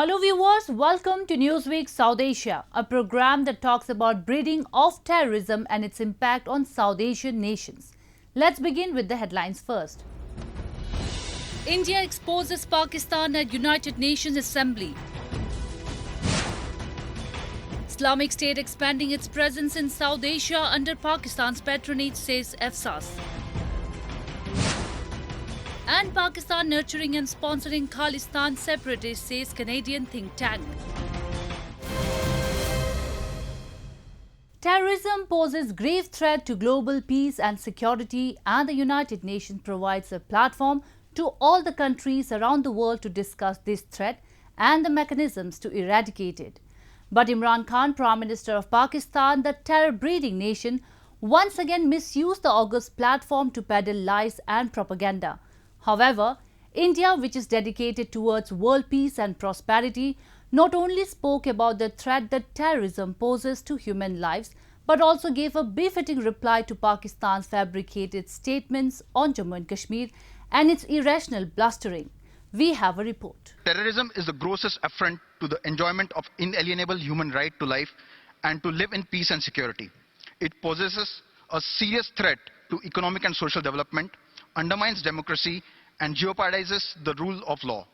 Hello viewers, welcome to Newsweek South Asia, a program that talks about breeding of terrorism and its impact on South Asian nations. Let's begin with the headlines first. India exposes Pakistan at United Nations Assembly. Islamic State expanding its presence in South Asia under Pakistan's patronage, says EFSAS. And Pakistan nurturing and sponsoring Khalistan separatists, says Canadian think tank. Terrorism poses grave threat to global peace and security, and the United Nations provides a platform to all the countries around the world to discuss this threat and the mechanisms to eradicate it. But Imran Khan, Prime Minister of Pakistan, the terror-breeding nation, once again misused the august platform to peddle lies and propaganda. However, India, which is dedicated towards world peace and prosperity, not only spoke about the threat that terrorism poses to human lives, but also gave a befitting reply to Pakistan's fabricated statements on Jammu and Kashmir and its irrational blustering. We have a report. Terrorism is the grossest affront to the enjoyment of inalienable human right to life and to live in peace and security. It possesses a serious threat to economic and social development, undermines democracy, and jeopardizes the rule of law.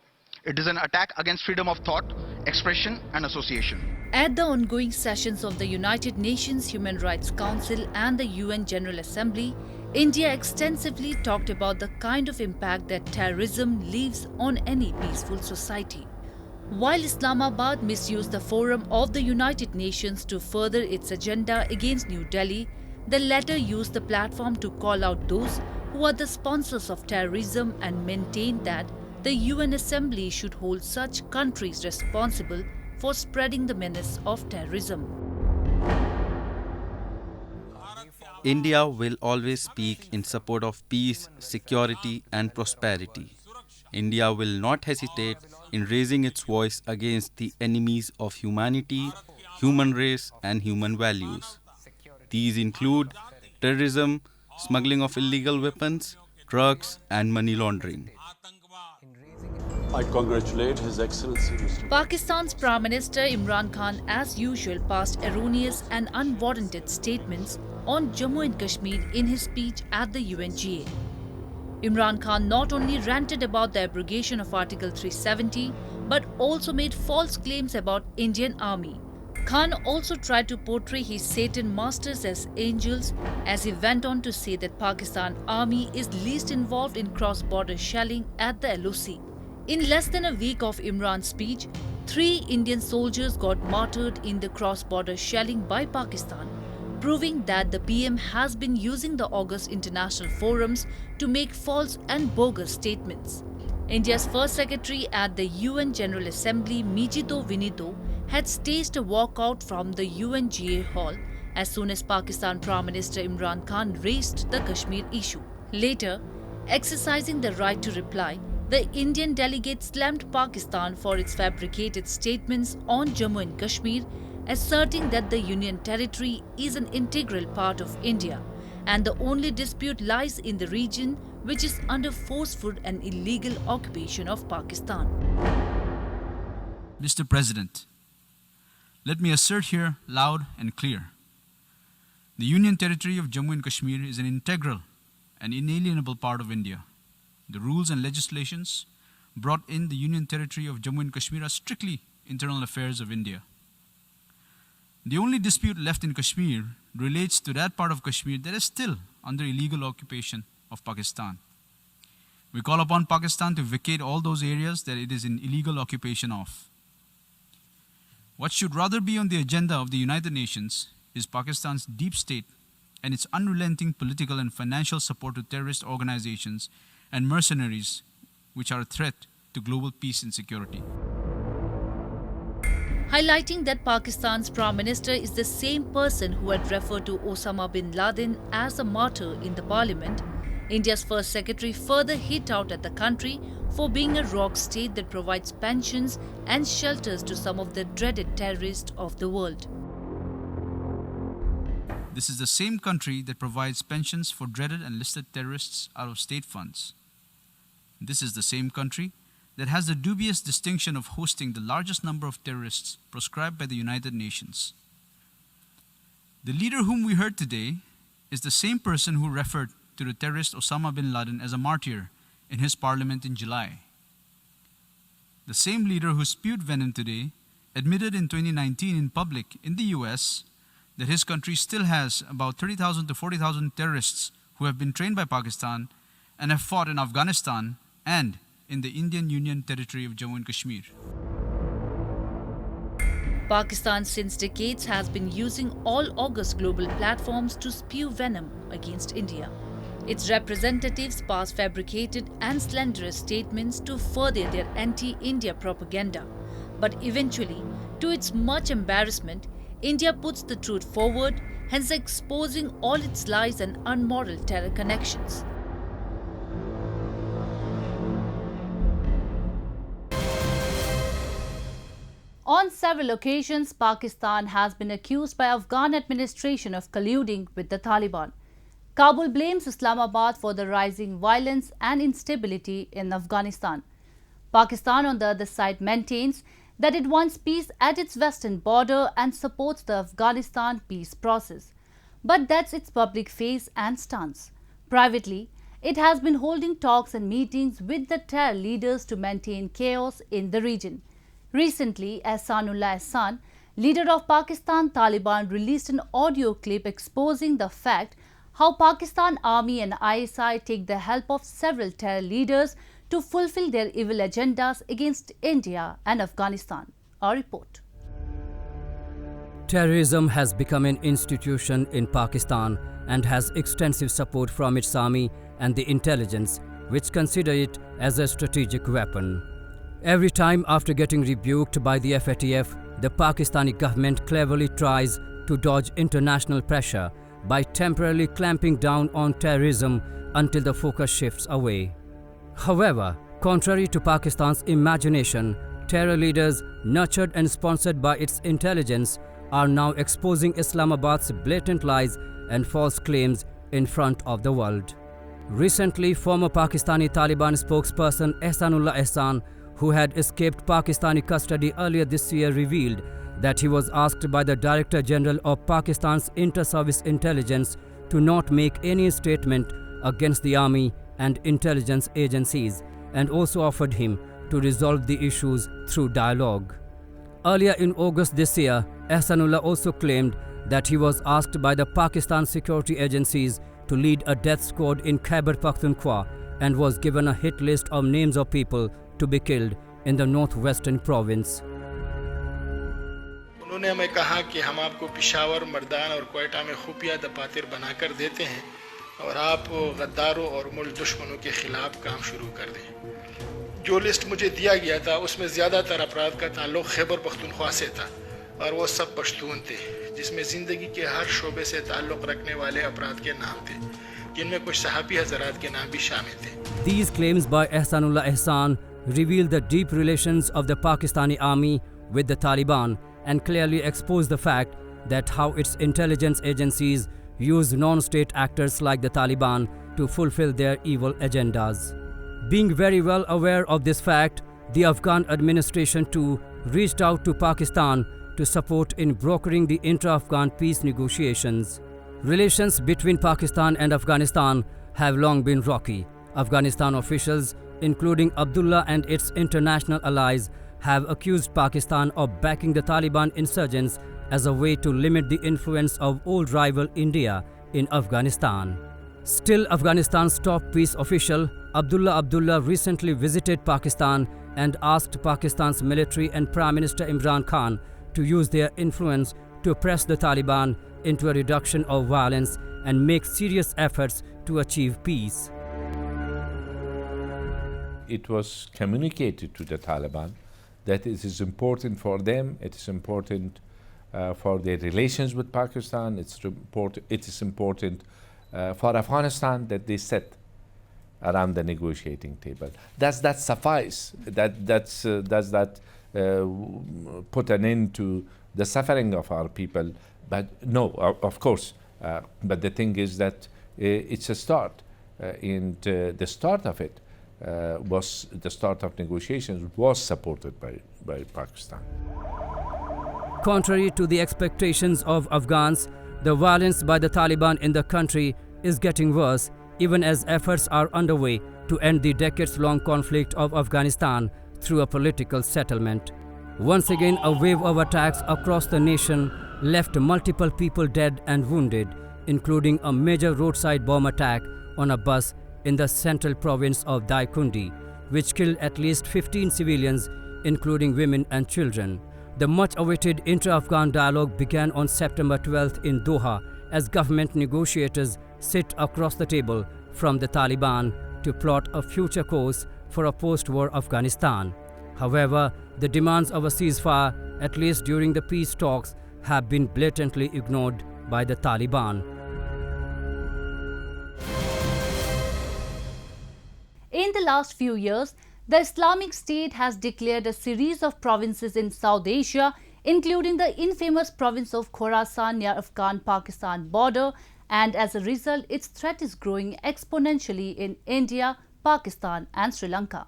It is an attack against freedom of thought, expression, and association. At the ongoing sessions of the United Nations Human Rights Council and the UN General Assembly, India extensively talked about the kind of impact that terrorism leaves on any peaceful society. While Islamabad misused the forum of the United Nations to further its agenda against New Delhi, the latter used the platform to call out those who are the sponsors of terrorism and maintain that the UN Assembly should hold such countries responsible for spreading the menace of terrorism. India will always speak in support of peace, security and prosperity. India will not hesitate in raising its voice against the enemies of humanity, human race and human values. These include terrorism, smuggling of illegal weapons, drugs and money laundering. I congratulate His Excellency Mr. Pakistan's Prime Minister Imran Khan, as usual, passed erroneous and unwarranted statements on Jammu and Kashmir in his speech at the UNGA. Imran Khan not only ranted about the abrogation of Article 370, but also made false claims about Indian Army. Khan also tried to portray his Satan masters as angels, as he went on to say that Pakistan Army is least involved in cross-border shelling at the LOC. In less than a week of Imran's speech, 3 Indian soldiers got martyred in the cross-border shelling by Pakistan, proving that the PM has been using the august international forums to make false and bogus statements. India's first secretary at the UN General Assembly, Mijido Vinito, had staged a walkout from the UNGA hall as soon as Pakistan Prime Minister Imran Khan raised the Kashmir issue. Later, exercising the right to reply, the Indian delegate slammed Pakistan for its fabricated statements on Jammu and Kashmir, asserting that the Union territory is an integral part of India and the only dispute lies in the region, which is under forceful and illegal occupation of Pakistan. Mr. President, let me assert here loud and clear. The Union territory of Jammu and Kashmir is an integral and inalienable part of India. The rules and legislations brought in the Union territory of Jammu and Kashmir are strictly internal affairs of India. The only dispute left in Kashmir relates to that part of Kashmir that is still under illegal occupation of Pakistan. We call upon Pakistan to vacate all those areas that it is in illegal occupation of. What should rather be on the agenda of the United Nations is Pakistan's deep state and its unrelenting political and financial support to terrorist organizations and mercenaries, which are a threat to global peace and security. Highlighting that Pakistan's Prime Minister is the same person who had referred to Osama bin Laden as a martyr in the parliament, India's first secretary further hit out at the country for being a rogue state that provides pensions and shelters to some of the dreaded terrorists of the world. This is the same country that provides pensions for dreaded and listed terrorists out of state funds. This is the same country that has the dubious distinction of hosting the largest number of terrorists proscribed by the United Nations. The leader whom we heard today is the same person who referred to the terrorist Osama bin Laden as a martyr in his parliament in July. The same leader who spewed venom today admitted in 2019 in public in the US that his country still has about 30,000 to 40,000 terrorists who have been trained by Pakistan and have fought in Afghanistan and in the Indian Union territory of Jammu and Kashmir. Pakistan since decades has been using all august global platforms to spew venom against India. Its representatives pass fabricated and slanderous statements to further their anti-India propaganda. But eventually, to its much embarrassment, India puts the truth forward, hence exposing all its lies and unmoral terror connections. On several occasions, Pakistan has been accused by Afghan administration of colluding with the Taliban. Kabul blames Islamabad for the rising violence and instability in Afghanistan. Pakistan, on the other side, maintains that it wants peace at its western border and supports the Afghanistan peace process. But that's its public face and stance. Privately, it has been holding talks and meetings with the terror leaders to maintain chaos in the region. Recently, Ehasanullah Ehsan, leader of Pakistan Taliban, released an audio clip exposing the fact how Pakistan Army and ISI take the help of several terror leaders to fulfill their evil agendas against India and Afghanistan. Our report. Terrorism has become an institution in Pakistan and has extensive support from its army and the intelligence, which consider it as a strategic weapon. Every time after getting rebuked by the FATF, the Pakistani government cleverly tries to dodge international pressure by temporarily clamping down on terrorism until the focus shifts away. However, contrary to Pakistan's imagination, terror leaders, nurtured and sponsored by its intelligence, are now exposing Islamabad's blatant lies and false claims in front of the world. Recently, former Pakistani Taliban spokesperson Ehasanullah Ehsan, who had escaped Pakistani custody earlier this year, revealed that he was asked by the Director General of Pakistan's Inter-Service Intelligence to not make any statement against the army and intelligence agencies, and also offered him to resolve the issues through dialogue. Earlier in August this year, Ehasanullah also claimed that he was asked by the Pakistan security agencies to lead a death squad in Khyber Pakhtunkhwa and was given a hit list of names of people to be killed in the northwestern province. उन्होंने हमें कहा कि हम आपको पिशावर, मर्दान और क्वेटा में खुफिया दफातर बनाकर देते हैं और आप गद्दारों और मुल्क दुश्मनों के खिलाफ काम शुरू कर दें। जो लिस्ट मुझे दिया गया था उसमें ज़्यादातर अपराध का ताल्लुक खैबर पख्तूनख्वा से था और वो सब पश्तून थे, जिसमें ज़िंदगी के हर शोबे से ताल्लुक रखने वाले अपराध के नाम थे, जिनमें कुछ सहाबी हज़रात के नाम भी शामिल थे। These claims by Ehasanullah Ehsan reveal the deep relations of the Pakistani army with the Taliban and clearly expose the fact that how its intelligence agencies use non-state actors like the Taliban to fulfill their evil agendas. Being very well aware of this fact, the Afghan administration too reached out to Pakistan to support in brokering the inter-Afghan peace negotiations. Relations between Pakistan and Afghanistan have long been rocky. Afghanistan officials, including Abdullah and its international allies, have accused Pakistan of backing the Taliban insurgents as a way to limit the influence of old rival India in Afghanistan. Still, Afghanistan's top peace official, Abdullah recently visited Pakistan and asked Pakistan's military and Prime Minister Imran Khan to use their influence to press the Taliban into a reduction of violence and make serious efforts to achieve peace. It was communicated to the Taliban that it is important for them, it is important for their relations with Pakistan, it is important for Afghanistan that they sit around the negotiating table. Does that suffice? Does that put an end to the suffering of our people? But no, of course. But the thing is that it's a start. And the start of it was the start of negotiations was supported by Pakistan. Contrary to the expectations of Afghans, the violence by the Taliban in the country is getting worse, even as efforts are underway to end the decades-long conflict of Afghanistan through a political settlement. Once again, a wave of attacks across the nation left multiple people dead and wounded, including a major roadside bomb attack on a bus in the central province of Daikundi, which killed at least 15 civilians, including women and children. The much-awaited inter-Afghan dialogue began on September 12th in Doha as government negotiators sit across the table from the Taliban to plot a future course for a post-war Afghanistan. However, the demands of a ceasefire, at least during the peace talks, have been blatantly ignored by the Taliban. In the last few years, the Islamic State has declared a series of provinces in South Asia, including the infamous province of Khorasan near Afghan-Pakistan border, and as a result, its threat is growing exponentially in India, Pakistan and Sri Lanka.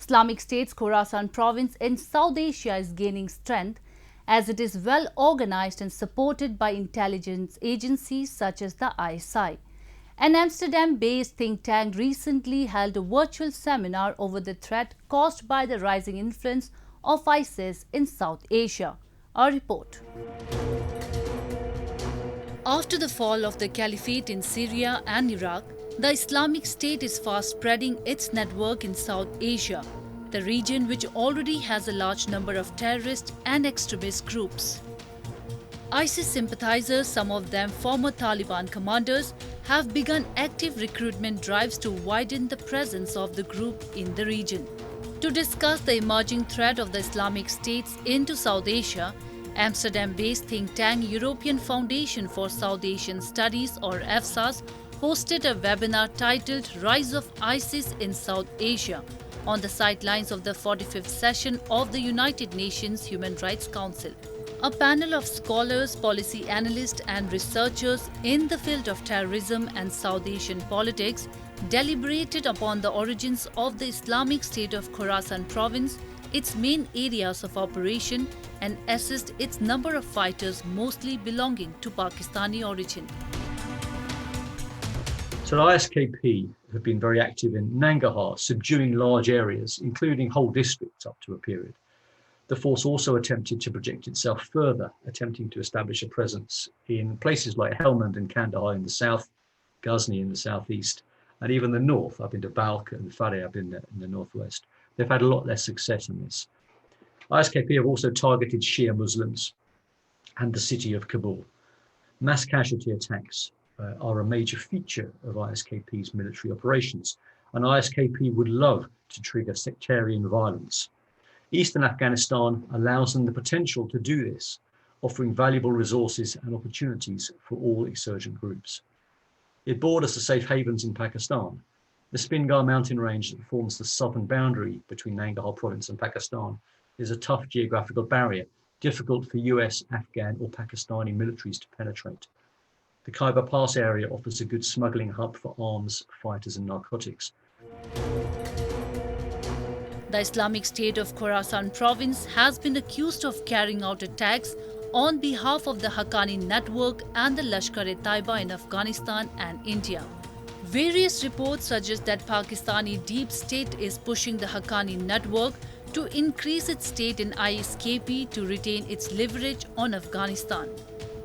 Islamic State's Khorasan province in South Asia is gaining strength as it is well organized and supported by intelligence agencies such as the ISI. An Amsterdam-based think tank recently held a virtual seminar over the threat caused by the rising influence of ISIS in South Asia. A report. After the fall of the caliphate in Syria and Iraq, the Islamic State is fast spreading its network in South Asia, the region which already has a large number of terrorist and extremist groups. ISIS sympathizers, some of them former Taliban commanders, have begun active recruitment drives to widen the presence of the group in the region. To discuss the emerging threat of the Islamic States into South Asia, Amsterdam-based think tank European Foundation for South Asian Studies, or EFSAS, hosted a webinar titled Rise of ISIS in South Asia on the sidelines of the 45th session of the United Nations Human Rights Council. A panel of scholars, policy analysts and researchers in the field of terrorism and South Asian politics deliberated upon the origins of the Islamic State of Khorasan province, its main areas of operation, and assessed its number of fighters mostly belonging to Pakistani origin. So the ISKP have been very active in Nangarhar, subduing large areas, including whole districts up to a period. The force also attempted to project itself further, attempting to establish a presence in places like Helmand and Kandahar in the south, Ghazni in the southeast, and even the north, up into Balkh and Faryab in the northwest. They've had a lot less success in this. ISKP have also targeted Shia Muslims and the city of Kabul. Mass casualty attacks are a major feature of ISKP's military operations, and ISKP would love to trigger sectarian violence. Eastern Afghanistan allows them the potential to do this, offering valuable resources and opportunities for all insurgent groups. It borders the safe havens in Pakistan. The Spingar mountain range that forms the southern boundary between Nangarhar province and Pakistan is a tough geographical barrier, difficult for US, Afghan or Pakistani militaries to penetrate. The Khyber Pass area offers a good smuggling hub for arms, fighters and narcotics. The Islamic State of Khorasan province has been accused of carrying out attacks on behalf of the Haqqani network and the Lashkar-e-Taiba in Afghanistan and India. Various reports suggest that Pakistani deep state is pushing the Haqqani network to increase its stake in ISKP to retain its leverage on Afghanistan.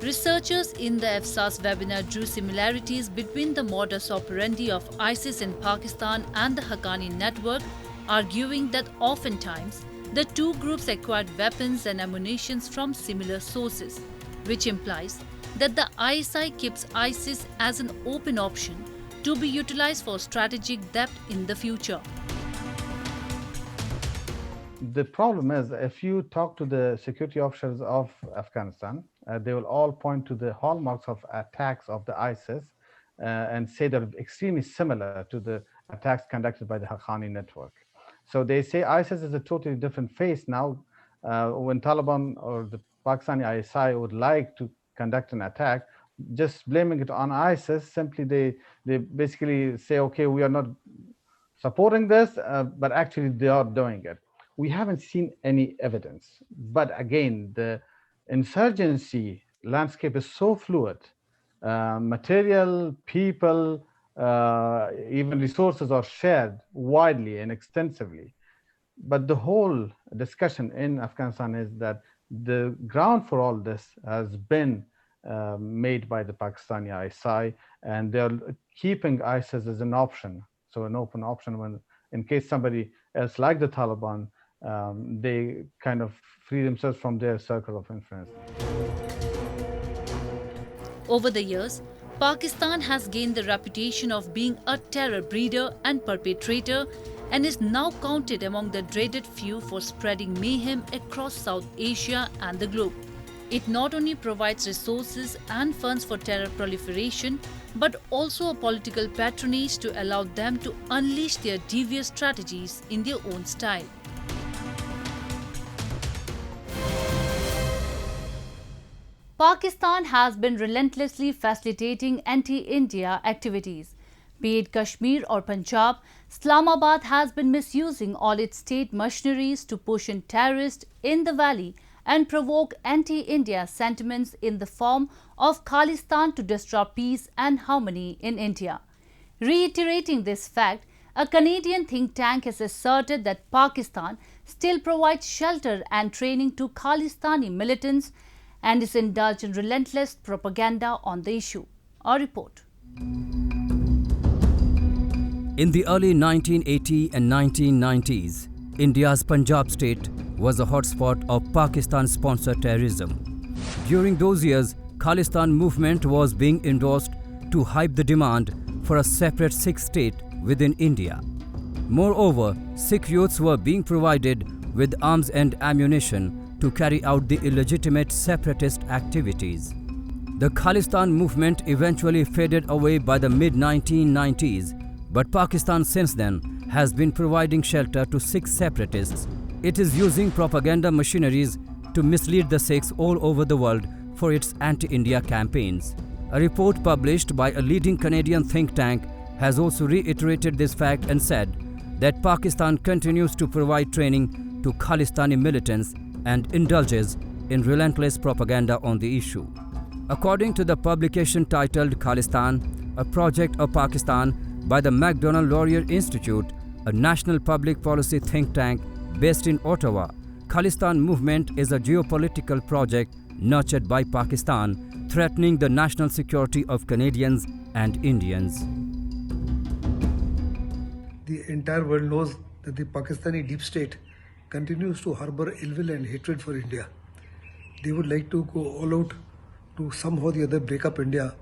Researchers in the EFSAS webinar drew similarities between the modus operandi of ISIS in Pakistan and the Haqqani network, arguing that oftentimes the two groups acquired weapons and ammunition from similar sources, which implies that the ISI keeps ISIS as an open option to be utilized for strategic depth in the future. The problem is, if you talk to the security officers of Afghanistan, they will all point to the hallmarks of attacks of the ISIS and say they're extremely similar to the attacks conducted by the Haqqani network. So they say ISIS is a totally different face now. When Taliban or the Pakistani ISI would like to conduct an attack, just blaming it on ISIS, simply they basically say, okay, we are not supporting this, but actually they are doing it. We haven't seen any evidence. But again, the insurgency landscape is so fluid. Material, people, even resources are shared widely and extensively. But the whole discussion in Afghanistan is that the ground for all this has been made by the Pakistani ISI, and they're keeping ISIS as an option, so an open option when, in case somebody else like the Taliban, they kind of free themselves from their circle of influence. Over the years, Pakistan has gained the reputation of being a terror breeder and perpetrator and is now counted among the dreaded few for spreading mayhem across South Asia and the globe. It not only provides resources and funds for terror proliferation, but also a political patronage to allow them to unleash their devious strategies in their own style. Pakistan has been relentlessly facilitating anti-India activities. Be it Kashmir or Punjab, Islamabad has been misusing all its state machineries to push in terrorists in the valley and provoke anti-India sentiments in the form of Khalistan to disrupt peace and harmony in India. Reiterating this fact, a Canadian think tank has asserted that Pakistan still provides shelter and training to Khalistani militants and is indulged in relentless propaganda on the issue. A report. In the early 1980s and 1990s, India's Punjab state was a hotspot of Pakistan-sponsored terrorism. During those years, Khalistan movement was being endorsed to hype the demand for a separate Sikh state within India. Moreover, Sikh youths were being provided with arms and ammunition to carry out the illegitimate separatist activities. The Khalistan movement eventually faded away by the mid-1990s, but Pakistan since then has been providing shelter to Sikh separatists. It is using propaganda machineries to mislead the Sikhs all over the world for its anti-India campaigns. A report published by a leading Canadian think tank has also reiterated this fact and said that Pakistan continues to provide training to Khalistani militants and indulges in relentless propaganda on the issue. According to the publication titled Khalistan, a project of Pakistan by the Macdonald-Laurier Institute, a national public policy think tank based in Ottawa, Khalistan movement is a geopolitical project nurtured by Pakistan, threatening the national security of Canadians and Indians. The entire world knows that the Pakistani deep state continues to harbor ill will and hatred for India. They would like to go all out to somehow or the other break up India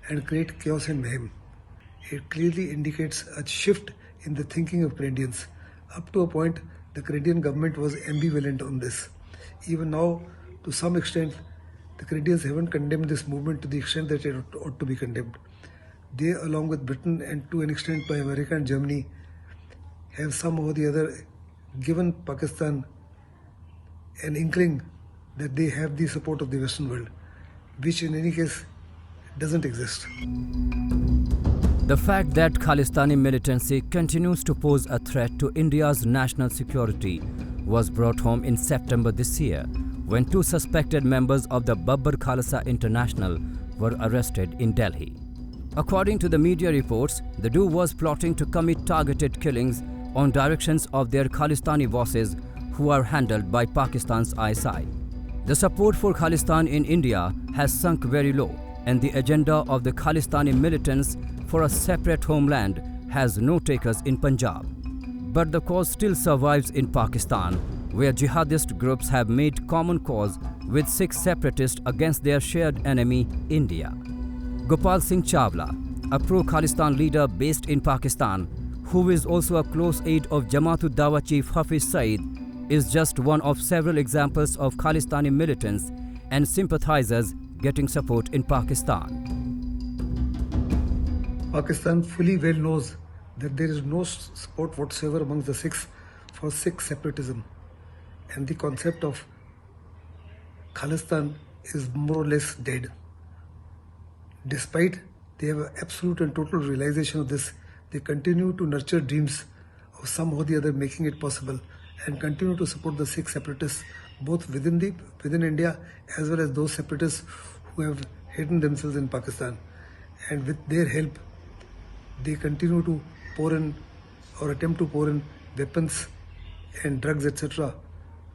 and create chaos and mayhem. It clearly indicates a shift in the thinking of Canadians. Up to a point, the Canadian government was ambivalent on this. Even now, to some extent, the Canadians haven't condemned this movement to the extent that it ought to be condemned. They, along with Britain and to an extent by America and Germany, have somehow or the other given Pakistan an inkling that they have the support of the Western world, which in any case doesn't exist. The fact that Khalistani militancy continues to pose a threat to India's national security was brought home in September this year when two suspected members of the Babbar Khalsa International were arrested in Delhi. According to the media reports, the duo was plotting to commit targeted killings on directions of their Khalistani bosses who are handled by Pakistan's ISI. The support for Khalistan in India has sunk very low, and the agenda of the Khalistani militants for a separate homeland has no takers in Punjab. But the cause still survives in Pakistan, where jihadist groups have made common cause with Sikh separatists against their shared enemy, India. Gopal Singh Chawla, a pro-Khalistan leader based in Pakistan, who is also a close aide of Jamaat-ud-Dawa chief Hafiz Saeed, is just one of several examples of Khalistani militants and sympathizers getting support in Pakistan. Pakistan fully well knows that there is no support whatsoever amongst the Sikhs for Sikh separatism, and the concept of Khalistan is more or less dead. Despite they have absolute and total realization of this, they continue to nurture dreams for somehow or the other making it possible, and continue to support the Sikh separatists both within India as well as those separatists who have hidden themselves in Pakistan. And with their help, they continue to pour in or attempt to pour in weapons and drugs, etc.,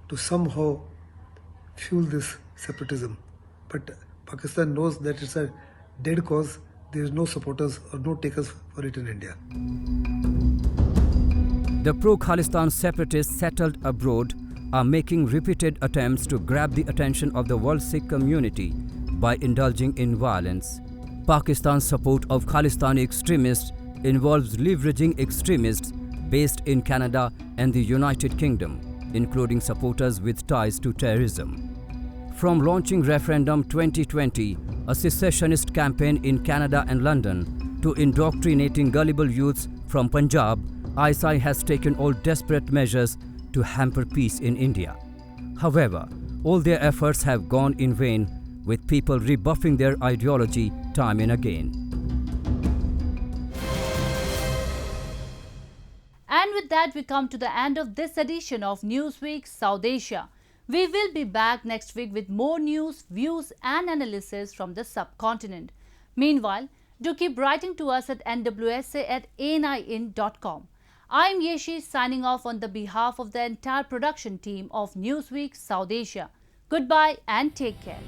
to somehow fuel this separatism. But Pakistan knows that it's a dead cause. There is no supporters or no takers for it in India. The pro-Khalistan separatists settled abroad are making repeated attempts to grab the attention of the world Sikh community by indulging in violence. Pakistan's support of Khalistani extremists involves leveraging extremists based in Canada and the United Kingdom, including supporters with ties to terrorism. From launching Referendum 2020, a secessionist campaign in Canada and London, to indoctrinating gullible youths from Punjab, ISI has taken all desperate measures to hamper peace in India. However, all their efforts have gone in vain, with people rebuffing their ideology time and again. And with that, we come to the end of this edition of Newsweek South Asia. We will be back next week with more news, views and analysis from the subcontinent. Meanwhile, do keep writing to us at nwsa@anin.com. I am Yeshi signing off on the behalf of the entire production team of Newsweek South Asia. Goodbye and take care.